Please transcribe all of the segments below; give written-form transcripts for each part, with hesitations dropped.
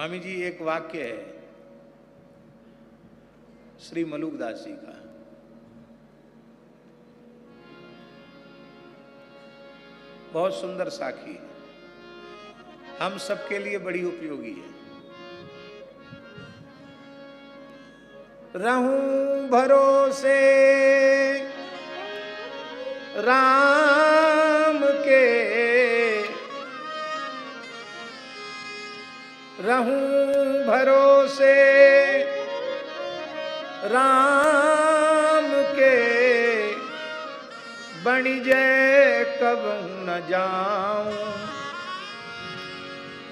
स्वामी जी एक वाक्य है श्री मलुकदास जी का, बहुत सुंदर साखी है, हम सबके लिए बड़ी उपयोगी है। रहूं भरोसे राम के, रहूं भरोसे राम के, बणिजय कबहू न जाऊं,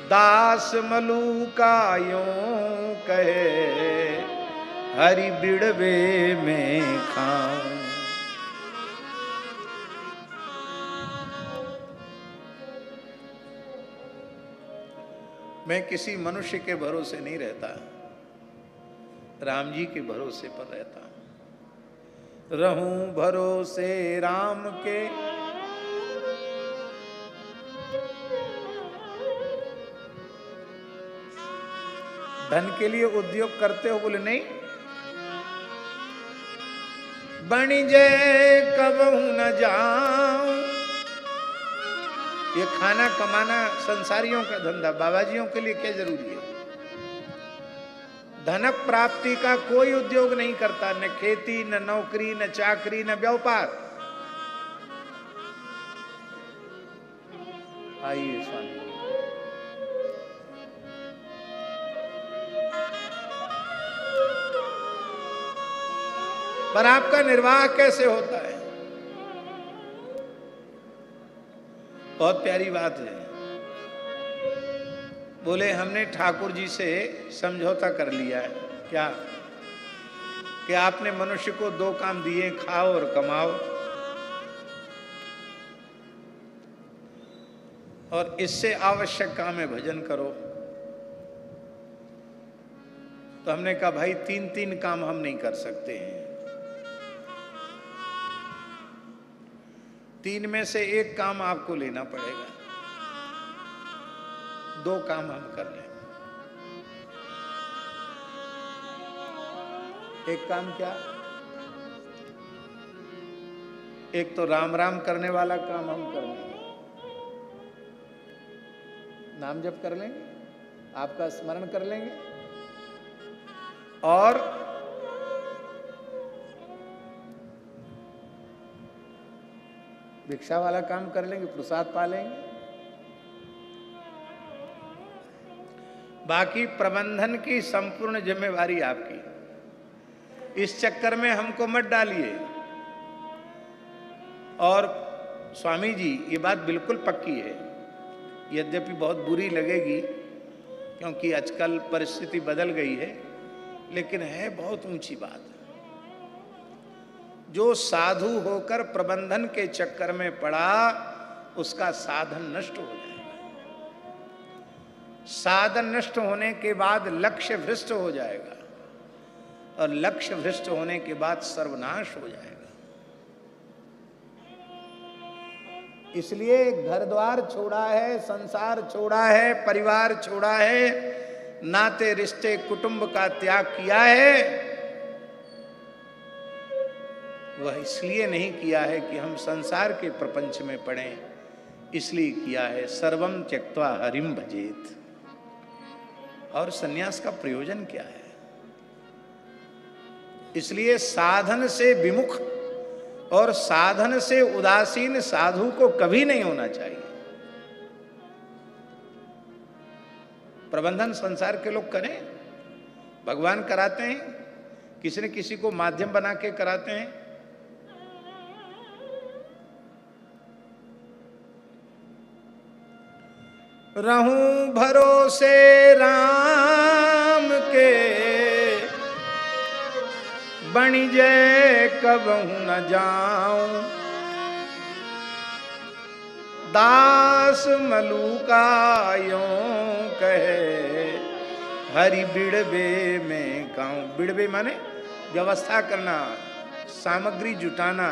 दास मलूका यूं कहे, हरि बिड़वे में खाऊं। मैं किसी मनुष्य के भरोसे नहीं रहता, राम जी के भरोसे पर रहता हूं। रहूं भरोसे राम के, धन के लिए उद्योग करते हो? बोले नहीं। बणिजय कबहू न जाऊं, ये खाना कमाना संसारियों का धंधा, बाबाजियों के लिए क्या जरूरी है? धनक प्राप्ति का कोई उद्योग नहीं करता, न खेती, न नौकरी, न चाकरी, न व्यापार। आइए स्वामी। पर आपका निर्वाह कैसे होता है? बहुत प्यारी बात है। बोले हमने ठाकुर जी से समझौता कर लिया है। क्या? कि आपने मनुष्य को दो काम दिए, खाओ और कमाओ, और इससे आवश्यक काम है भजन करो। तो हमने कहा भाई तीन तीन काम हम नहीं कर सकते हैं, तीन में से एक काम आपको लेना पड़ेगा, दो काम हम कर लें। एक काम क्या? एक तो राम राम करने वाला काम हम कर लेंगे, नाम जप कर लेंगे, आपका स्मरण कर लेंगे, और भिक्षा वाला काम कर लेंगे, प्रसाद पा लेंगे। बाकी प्रबंधन की संपूर्ण जिम्मेवारी आपकी। इस चक्कर में हमको मत डालिए। और स्वामी जी ये बात बिल्कुल पक्की है, यद्यपि बहुत बुरी लगेगी क्योंकि आजकल परिस्थिति बदल गई है, लेकिन है बहुत ऊंची बात। जो साधु होकर प्रबंधन के चक्कर में पड़ा, उसका साधन नष्ट हो जाएगा। साधन नष्ट होने के बाद लक्ष्य भ्रष्ट हो जाएगा, और लक्ष्य भ्रष्ट होने के बाद सर्वनाश हो जाएगा। इसलिए घर द्वार छोड़ा है, संसार छोड़ा है, परिवार छोड़ा है, नाते रिश्ते कुटुंब का त्याग किया है। वह इसलिए नहीं किया है कि हम संसार के प्रपंच में पड़ें, इसलिए किया है सर्वम त्यक्त्वा हरिम भजेत। और सन्यास का प्रयोजन क्या है? इसलिए साधन से विमुख और साधन से उदासीन साधु को कभी नहीं होना चाहिए। प्रबंधन संसार के लोग करें, भगवान कराते हैं, किसी न किसी को माध्यम बना के कराते हैं। रहूं भरोसे राम के, बणिजय कबहू न जाऊं, दास मलूका यूं कहे, हरि बिड़बे में गाऊं। बिड़बे माने व्यवस्था करना, सामग्री जुटाना,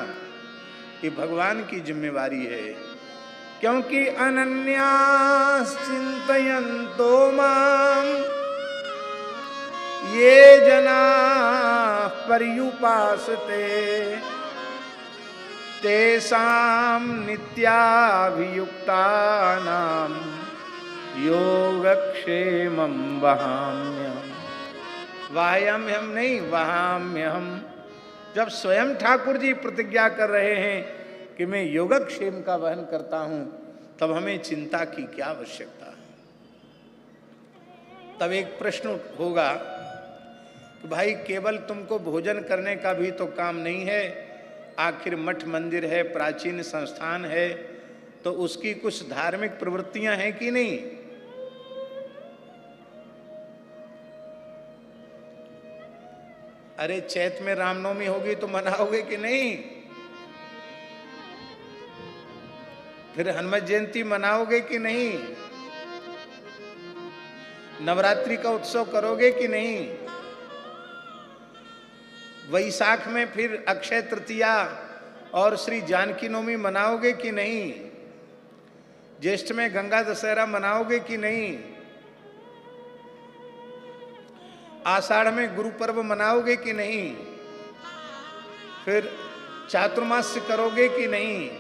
ये भगवान की जिम्मेवारी है। क्योंकि अनन्यास चिंतयन्तो माम ये जना पर्युपासते तेषां नित्याभियुक्तानां योगक्षेमं वहाम्यहम्। वाह्याम्यहम् नहीं, वहाम्यहम्। जब स्वयं ठाकुर जी प्रतिज्ञा कर रहे हैं कि मैं योगक्षेम का वहन करता हूं, तब हमें चिंता की क्या आवश्यकता है। तब एक प्रश्न होगा कि भाई केवल तुमको भोजन करने का भी तो काम नहीं है, आखिर मठ मंदिर है, प्राचीन संस्थान है, तो उसकी कुछ धार्मिक प्रवृत्तियां हैं कि नहीं। अरे चैत में रामनवमी होगी तो मनाओगे कि नहीं? फिर हनुमान जयंती मनाओगे कि नहीं? नवरात्रि का उत्सव करोगे कि नहीं? वैशाख में फिर अक्षय तृतीया और श्री जानकी नवमी मनाओगे कि नहीं? ज्येष्ठ में गंगा दशहरा मनाओगे कि नहीं? आषाढ़ में गुरु पर्व मनाओगे कि नहीं? फिर चातुर्मास्य करोगे कि नहीं?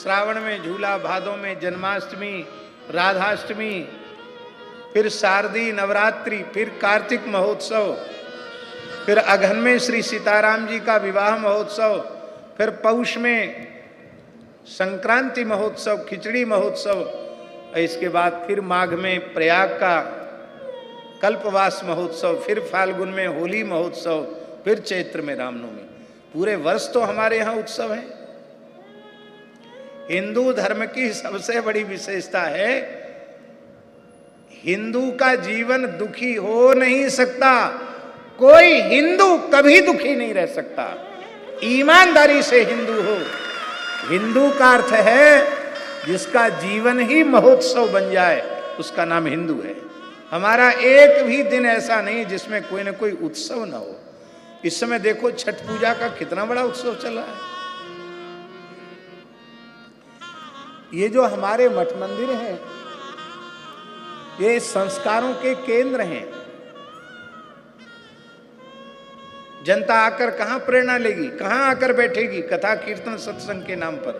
श्रावण में झूला, भादों में जन्माष्टमी, राधाष्टमी, फिर शारदी नवरात्रि, फिर कार्तिक महोत्सव, फिर अगहन में श्री सीताराम जी का विवाह महोत्सव, फिर पौष में संक्रांति महोत्सव, खिचड़ी महोत्सव, इसके बाद फिर माघ में प्रयाग का कल्पवास महोत्सव, फिर फाल्गुन में होली महोत्सव, फिर चैत्र में रामनवमी। पूरे वर्ष तो हमारे यहाँ उत्सव है। हिंदू धर्म की सबसे बड़ी विशेषता है, हिंदू का जीवन दुखी हो नहीं सकता। कोई हिंदू कभी दुखी नहीं रह सकता, ईमानदारी से हिंदू हो। हिंदू का अर्थ है जिसका जीवन ही महोत्सव बन जाए, उसका नाम हिंदू है। हमारा एक भी दिन ऐसा नहीं जिसमें कोई ना कोई उत्सव ना हो। इस समय देखो छठ पूजा का कितना बड़ा उत्सव चल रहा है। ये जो हमारे मठ मंदिर हैं, ये संस्कारों के केंद्र हैं। जनता आकर कहां प्रेरणा लेगी, कहां आकर बैठेगी? कथा कीर्तन सत्संग के नाम पर।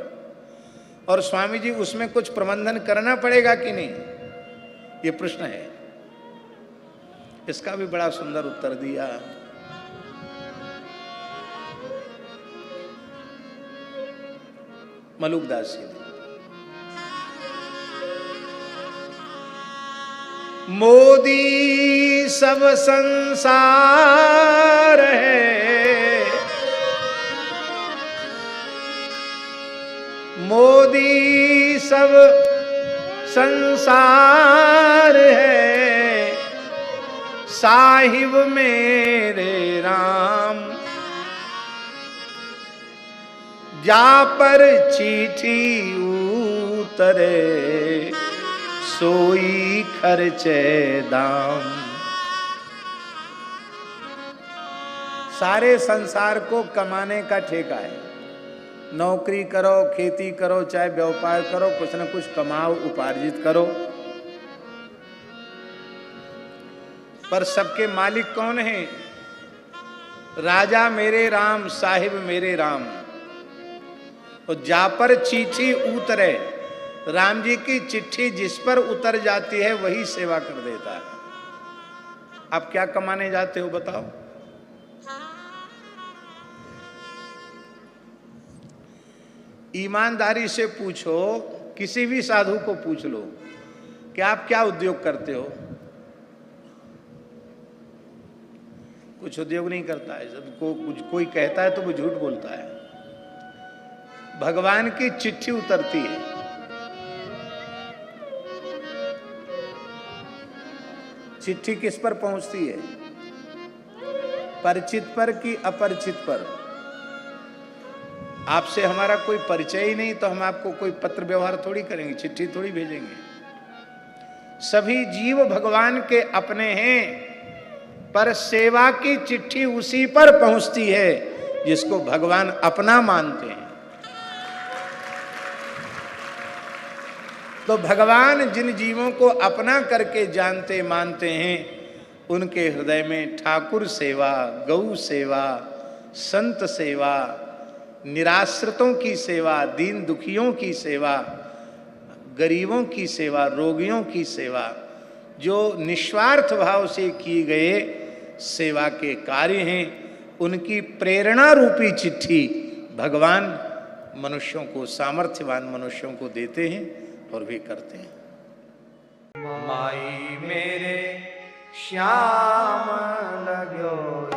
और स्वामी जी उसमें कुछ प्रबंधन करना पड़ेगा कि नहीं, ये प्रश्न है। इसका भी बड़ा सुंदर उत्तर दिया मलुकदास जी ने। मोदी सब संसार है, मोदी सब संसार है, साहिब मेरे राम। जा पर चिट्ठी उतरे, सोई खर्चे दाम। सारे संसार को कमाने का ठेका है। नौकरी करो, खेती करो, चाहे व्यापार करो, कुछ न कुछ कमाओ, उपार्जित करो। पर सबके मालिक कौन है? राजा मेरे राम, साहिब मेरे राम। और जा पर चिट्ठी उतरे, राम जी की चिट्ठी जिस पर उतर जाती है वही सेवा कर देता है। आप क्या कमाने जाते हो बताओ? ईमानदारी से पूछो, किसी भी साधु को पूछ लो कि आप क्या उद्योग करते हो। कुछ उद्योग नहीं करता है। सबको कुछ कोई कहता है तो वो झूठ बोलता है। भगवान की चिट्ठी उतरती है, चिट्ठी किस पर पहुंचती है? परिचित पर कि अपरिचित पर? आपसे हमारा कोई परिचय ही नहीं तो हम आपको कोई पत्र व्यवहार थोड़ी करेंगे, चिट्ठी थोड़ी भेजेंगे। सभी जीव भगवान के अपने हैं, पर सेवा की चिट्ठी उसी पर पहुंचती है जिसको भगवान अपना मानते हैं। तो भगवान जिन जीवों को अपना करके जानते मानते हैं, उनके हृदय में ठाकुर सेवा, गौ सेवा, संत सेवा, निराश्रितों की सेवा, दीन दुखियों की सेवा, गरीबों की सेवा, रोगियों की सेवा, जो निस्वार्थ भाव से किए गए सेवा के कार्य हैं, उनकी प्रेरणा रूपी चिट्ठी भगवान मनुष्यों को, सामर्थ्यवान मनुष्यों को देते हैं और वे करते हैं। माई मेरे श्याम लगो